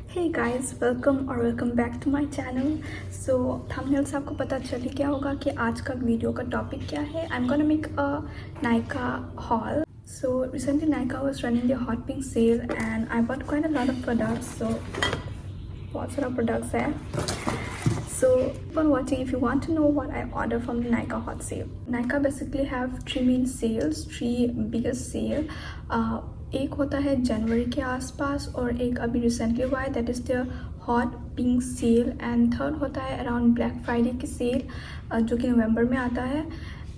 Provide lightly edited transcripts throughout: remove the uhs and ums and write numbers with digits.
Hey guys, welcome back to my channel. So thumbnail से आपको पता चल ही गया होगा कि आज का वीडियो का टॉपिक क्या है. I'm gonna make a Nykaa haul. So recently Nykaa was running their hot pink sale and I bought quite a lot of products. So बहुत सारा products है. So keep on watching if you want to know what I ordered from the Nykaa hot sale. Nykaa basically have three main sales, three biggest sale. एक होता है जनवरी के आसपास और एक अभी रिसेंटली हुआ है, that is the hot pink sale. And third होता है अराउंड ब्लैक फ्राइडे की सेल जो कि नवंबर में आता है.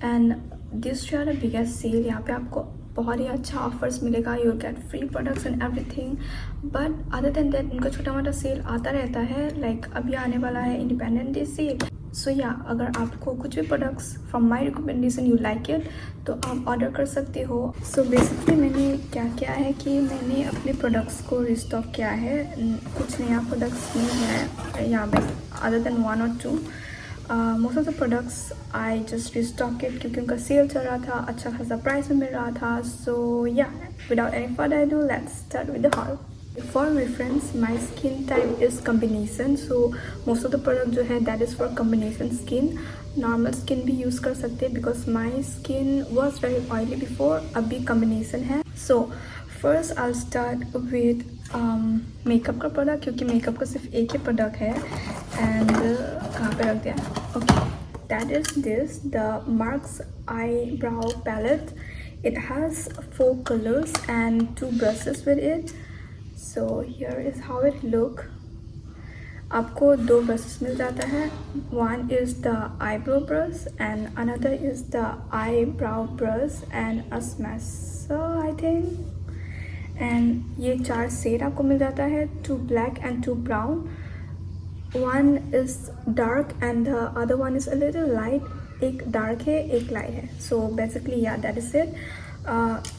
And this are the biggest sale. यहाँ पे आपको बहुत ही अच्छा ऑफर्स मिलेगा. You get free products and everything. But other than that उनका छोटा मोटा सेल आता रहता है. लाइक अभी आने वाला है इंडिपेंडेंस डे सेल. सो या अगर आपको कुछ भी products from my recommendation you like it तो आप ऑर्डर कर सकते हो. सो बेसिकली मैंने क्या किया है कि मैंने अपने प्रोडक्ट्स को रिस्टॉक किया है. कुछ नया प्रोडक्ट्स नहीं है यहाँ पे अदर देन वन और two. Most of the products I just restock it क्योंकि उनका सेल चल रहा था, अच्छा खासा प्राइस में मिल रहा था. सो या without any further ado let's start with the haul. For reference, my skin type is combination, so most of the product जो है that is for combination skin. Normal skin भी use कर सकते हैं because my skin was very oily before, अभी combination है. So first I'll start with makeup का product क्योंकि makeup का सिर्फ एक ही product है. And कहाँ पे रख दिया? Okay, that is this, the Marks eyebrow palette. It has 4 colors and 2 brushes with it. So here is how it look. आपको 2 ब्रशेस मिल जाता है. One is the eyebrow brush and another is the eyebrow brush and a smasher I think. And ये 4 shade आपको मिल जाता है, 2 black and 2 brown. One is dark and the other one is a little light. एक dark है एक light है. सो basically yeah that is it.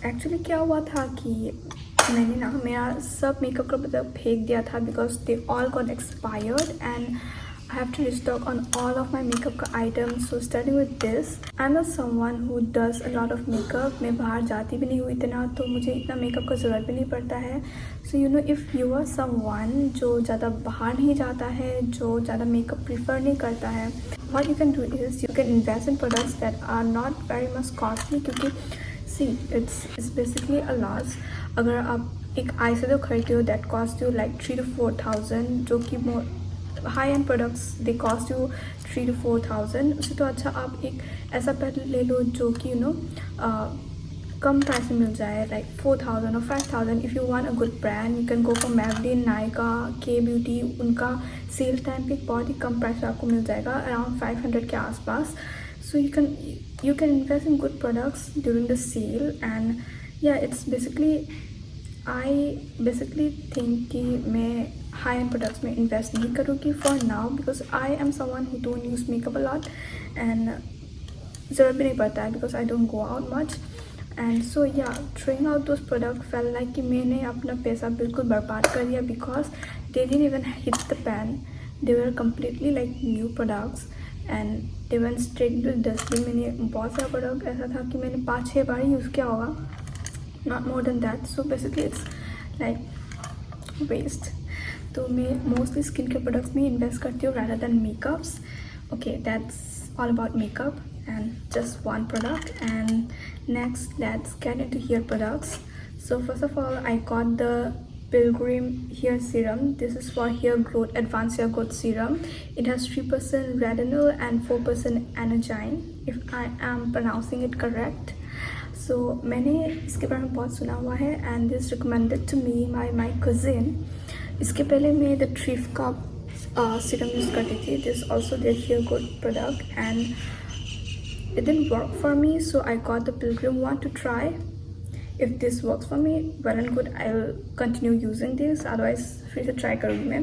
Actually क्या हुआ था कि मैंने ना मेरा सब मेकअप का मतलब फेंक दिया था because they all got expired and I have to restock on all of my makeup का item. So starting with this, I am not someone who does a lot of makeup. मैं बाहर जाती भी नहीं हूँ इतना, तो मुझे इतना मेकअप का ज़रूरत भी नहीं पड़ता है. So you know if you are someone जो ज़्यादा बाहर नहीं जाता है, जो ज़्यादा मेकअप प्रीफर नहीं करता है, what you can do is you can invest in products that are not very much costly क्योंकि see it's basically a loss. अगर आप एक आई शेडो खरीदते हो that cost you like 3 to 4,000 जो कि high and products they cost you 3 to 4,000. उससे तो अच्छा आप एक ऐसा पैलेट ले लो जो कि यू नो कम प्राइस में मिल जाए लाइक 4,000 और 5,000. If you want a good brand you can go for Maybelline, Nykaa, के ब्यूटी. उनका सेल टाइम पे बहुत ही कम प्राइस में आपको मिल जाएगा अराउंड 500 के आसपास. सो you can invest in good products during the sale. And yeah, it's basically I basically think कि मैं high end products में invest नहीं करूँगी for now because I am someone who don't use makeup a lot and ज़रूरत भी नहीं पड़ता है because I don't go out much. And so yeah, trying out those products felt like कि मैंने अपना पैसा बिल्कुल बर्बाद कर दिया because they didn't even hit the pan. They were completely like new products and they went straight into the dustbin. मैंने बहुत सारा प्रोडक्ट ऐसा था कि मैंने 5-6 बार यूज़ किया होगा, not more than that. So basically it's like waste. तो मैं mostly स्किन के प्रोडक्ट्स में इन्वेस्ट करती हूँ rather than makeups. Okay, that's all about makeup and just one product. And next let's get into hair products. So first of all I got the Pilgrim hair serum. This is for hair growth, advanced hair growth serum. It has 3% retinol and 4% anogyne if I am pronouncing it correct. So मैंने इसके बारे में बहुत सुना हुआ है and this recommended to me by my cousin. इसके पहले मैं the Thrift का serum यूज़ करती थी. This also their hair growth product and it didn't work for me, so I got the Pilgrim one to try. If this works for me, well and good, I'll continue using this, otherwise फिर से try करूँगी मैं.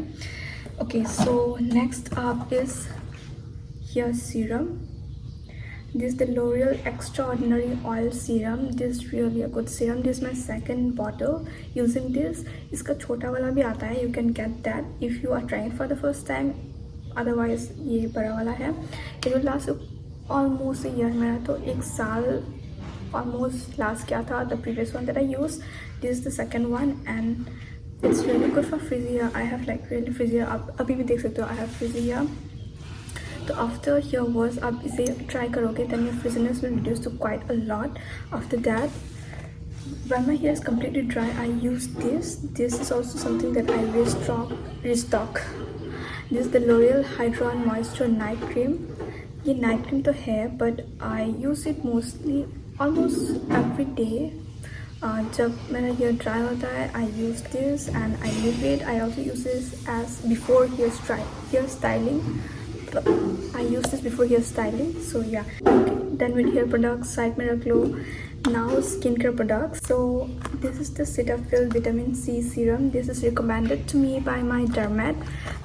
Okay, so next up is hair serum. This is the L'Oreal Extraordinary Oil Serum. This is really a good serum. This is my second bottle using this. इसका छोटा वाला भी आता है, you can get that if you are trying for the first time. Otherwise ये बड़ा वाला है. It will last almost a year. मेरा तो 1 साल almost last किया था the previous one that I used. This is the second one and It's really good for frizzy hair. I have like really frizzy hair. आप अभी भी देख सकते हो I have frizzy hair. तो after your wash आप इसे try करोगे, then your frizziness will reduce to quite a lot. After that, when my hair is completely dry, I use this. This is also something that I restock. This is the L'Oreal Hydra Moisture Night Cream. ये night cream तो है, but I use it mostly almost every day. जब मेरा hair dry होता है, I use this and I leave it. I also use this as before hair styling. I use this before hair styling. So yeah, okay. Then with hair products, side में रख लो. Now skincare products. So this is the Cetaphil Vitamin C Serum. This is recommended to me by my dermat.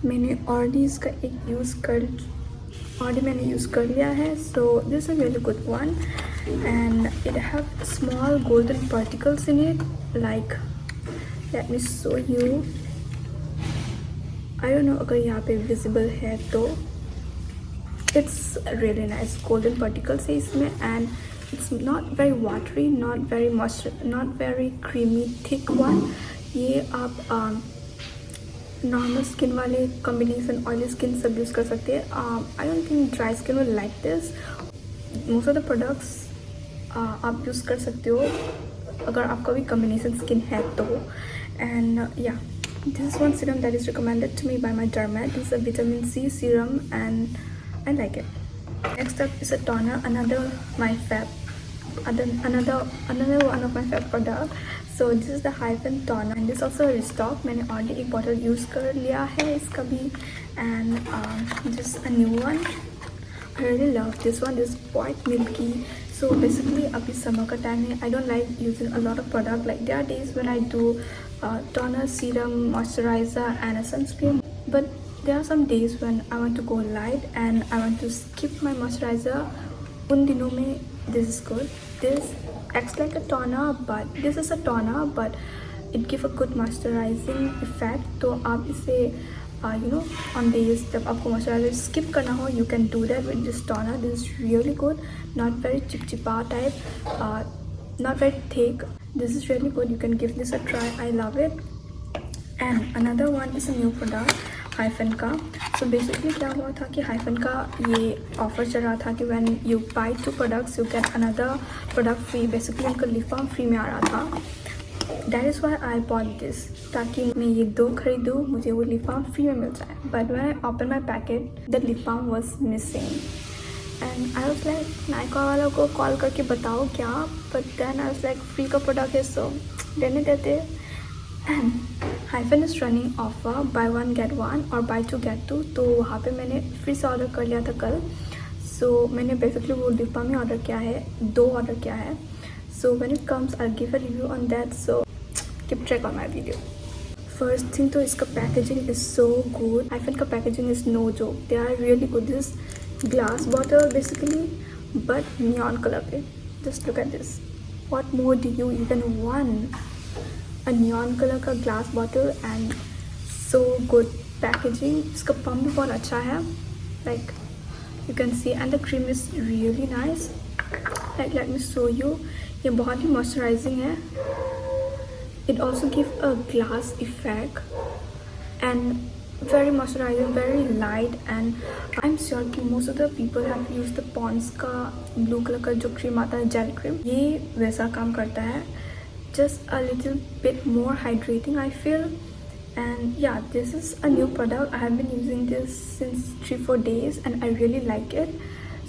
मैंने already इसका एक use कर लिया है. So this is a really good one. And it have small golden particles in it, like, let me show you. I don't know अगर यहाँ पे visible है तो it's really nice golden particles है इसमें, and it's not very watery, not very creamy thick one. ये आप normal skin वाले कॉम्बिनेशन ऑयली स्किन सब यूज़ कर सकते हैं. I don't think dry skin will like this. Most of the products आप यूज़ कर सकते हो अगर आपका भी कॉम्बिनेशन स्किन है तो. And yeah, this is one serum that is recommended to me by my dermat. This is a vitamin C serum and I like it. Next up is a toner, another one of my favorite product. So this is the Hyphen toner and this also a restock. मैंने already एक bottle use कर लिया है इसका भी, and just a new one. I really love this one. This is quite milky. So basically अभी summer का time है. I don't like using a lot of product. Like there are days when I do toner, serum, moisturizer and a sunscreen. But there are some days when I want to go light and I want to skip my moisturizer. उन दिनों में this is good. This acts like a toner, but this is a toner but it give a good moisturizing effect. तो आप इसे on days जब आपको moisturizer skip करना हो, you can do that with this toner. This is really good, not very चिपचिपा type, not very thick. This is really good. You can give this a try. I love it. And another one is a new product, Hyphen का. So basically क्या हुआ था कि hyphen का ये offer चल रहा था कि when you buy 2 products you get another product free. Basically उनका लिप बाम फ्री में आ रहा था. That is why I bought this, ताकि मैं ये 2 खरीदूँ, मुझे वो लिप बाम फ्री में मिल जाए. But when I open my packet the lip balm was missing and I was like Nykaa वालों को कॉल करके बताओ क्या. But then I was like free का प्रोडक्ट है सो देने देते. And Hyphen is running offer buy 1 get 1 और बाय 2 get 2. तो वहाँ पे मैंने फिर से ऑर्डर कर लिया था कल. सो मैंने बेसिकली वो लिप बाम ही ऑर्डर किया है, 2 ऑर्डर किया है. So when it comes I give a review on that. So keep track on my video. First thing तो इसका packaging is so good. Hyphen का packaging is no joke. They are really good. This glass bottle basically but neon colour पे. Just look at this. What more do you even want? A neon color का glass bottle and so good packaging. इसका pump भी बहुत अच्छा है, like you can see, and the cream is really nice. Like let me show you. ये बहुत ही moisturizing है. It also gives a glass effect and very moisturizing, very light. And I'm sure कि most of the people have used the Pond's का blue color का जो cream आता है, gel cream. ये वैसा काम करता है, just a little bit more hydrating I feel. And yeah, this is a new product. I have been using this since 3-4 days and I really like it.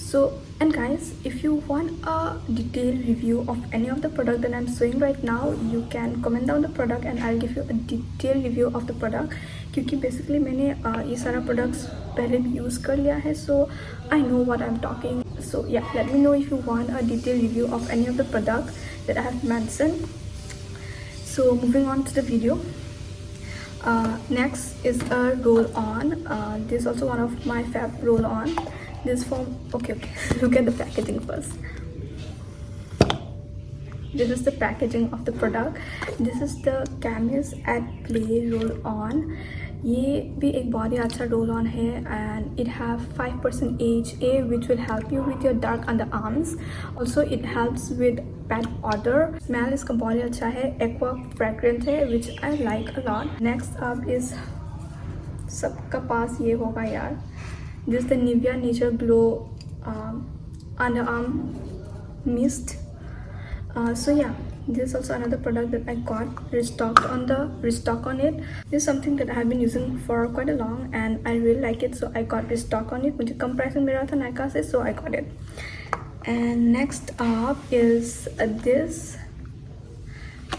So, and guys, if you want a detailed review of any of the product that I'm showing right now, you can comment down the product and I'll give you a detailed review of the product. क्योंकि basically मैंने ये सारा products पहले भी use कर लिया है, so I know what I'm talking. So yeah, let me know if you want a detailed review of any of the product that I have mentioned. So moving on to the video, next is a roll-on. This is also one of my favorite roll-on. This from okay. Look at the packaging first. this is the packaging of the product. This is the Chemist at Play roll on. ये भी एक बहुत ही अच्छा roll on है and it have 5% AHA which will help you with your dark underarms. Also it helps with bad odor. Smell इसका बहुत ही अच्छा है, aqua fragrant है which I like a lot. Next up is सबका पास ये होगा यार, this is the Nivea Nature Glow underarm mist. So yeah, this is also another product that I got restock on it. This is something that I have been using for quite a long and I really like it, so I got restock on it. मुझे कम price में मिला था नायका से, so I got it. And next up is this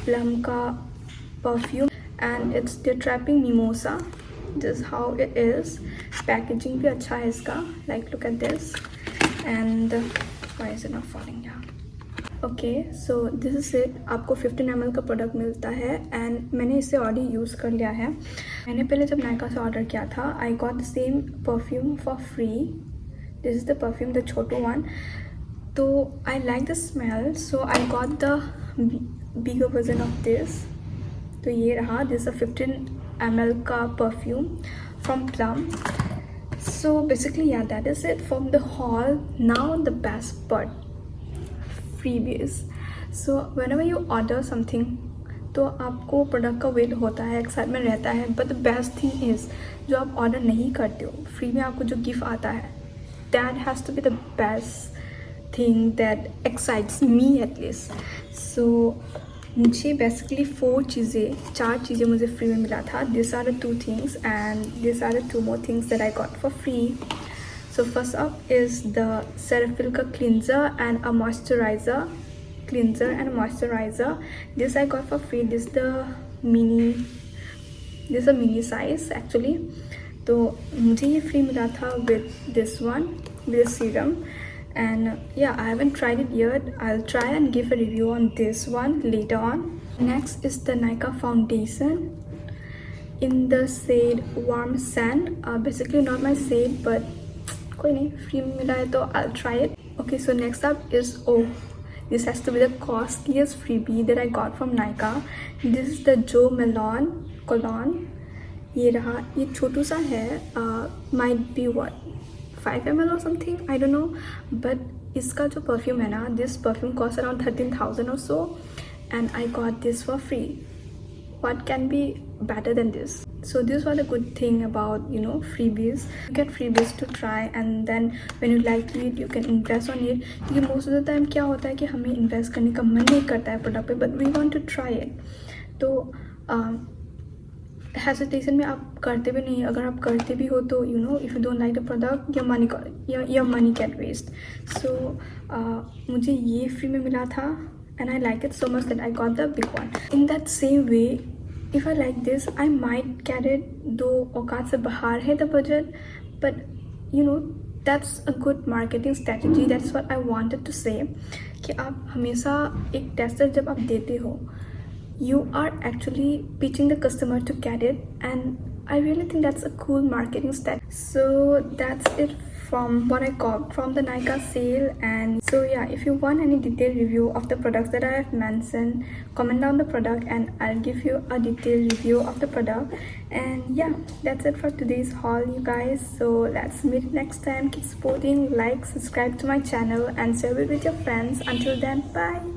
Plum का perfume and it's the Trapping Mimosa. This is how it is. Packaging भी अच्छा है इसका, like look at this. And why is it not falling down? Okay so this is it. आपको 15 ml का product मिलता है and मैंने इसे ऑलरेडी यूज़ कर लिया है. मैंने पहले जब नायका से ऑर्डर किया था I got the same perfume for free. This is the perfume, the छोटू वन. तो I like the smell, so I got the bigger version of this. तो ये रहा, दिस अ 15 ml का perfume from Plum. So basically yeah that is it from the haul. Now the best part, freebies. So whenever you order something तो आपको product का wait होता है, excitement रहता है, but the best thing is जो आप ऑर्डर नहीं करते हो, फ्री में आपको जो गिफ्ट आता है, that has to be the best thing that excites me at least. So मुझे बेसिकली 4 चीज़ें मुझे फ्री में मिला था. This are the 2 things and this are the 2 more things that I got for free. So first up is the Cetaphil ka cleanser and a moisturizer. This I got for free. This is a mini size actually. तो मुझे ये free मिला था with this one, with a serum. And yeah, I haven't tried it yet. I'll try and give a review on this one later on. Next is the Nykaa foundation in the shade Warm Sand. Basically not my shade, but कोई नहीं, free में मिला है तो I'll try it. Okay, so next up is this has to be the costliest freebie that I got from Nykaa. This is the Jo Malone cologne. ये रहा, ये छोटू सा है, might be what 5 ml or something, I don't know, but इसका जो perfume है ना, this perfume costs around 13,000 or so and I got this for free. What can be better than this? So this was the good thing about freebies. You get freebies to try and then when you like it you can invest on it. क्योंकि most of the time क्या होता है कि हमें invest करने का मन नहीं करता है प्रोडक्ट पे, but we want to try it. तो hesitation में आप करते भी नहीं. अगर आप करते भी हो तो if you don't like the product, your money get waste. So मुझे ये फ्री में मिला था and I like it so much that I got the big one. In that same way, if I like this, I might get it. though औकात से बाहर है the budget, but that's a good marketing strategy. That's what I wanted to say. कि आप हमेशा एक tester जब आप देते हो, you are actually pitching the customer to get it, and I really think that's a cool marketing strategy. So that's it from what I got from the Nykaa sale. And so yeah, if you want any detailed review of the products that I have mentioned, comment down the product and I'll give you a detailed review of the product. And yeah, that's it for today's haul, you guys. So let's meet next time. Keep supporting, like, subscribe to my channel and share it with your friends. Until then, bye.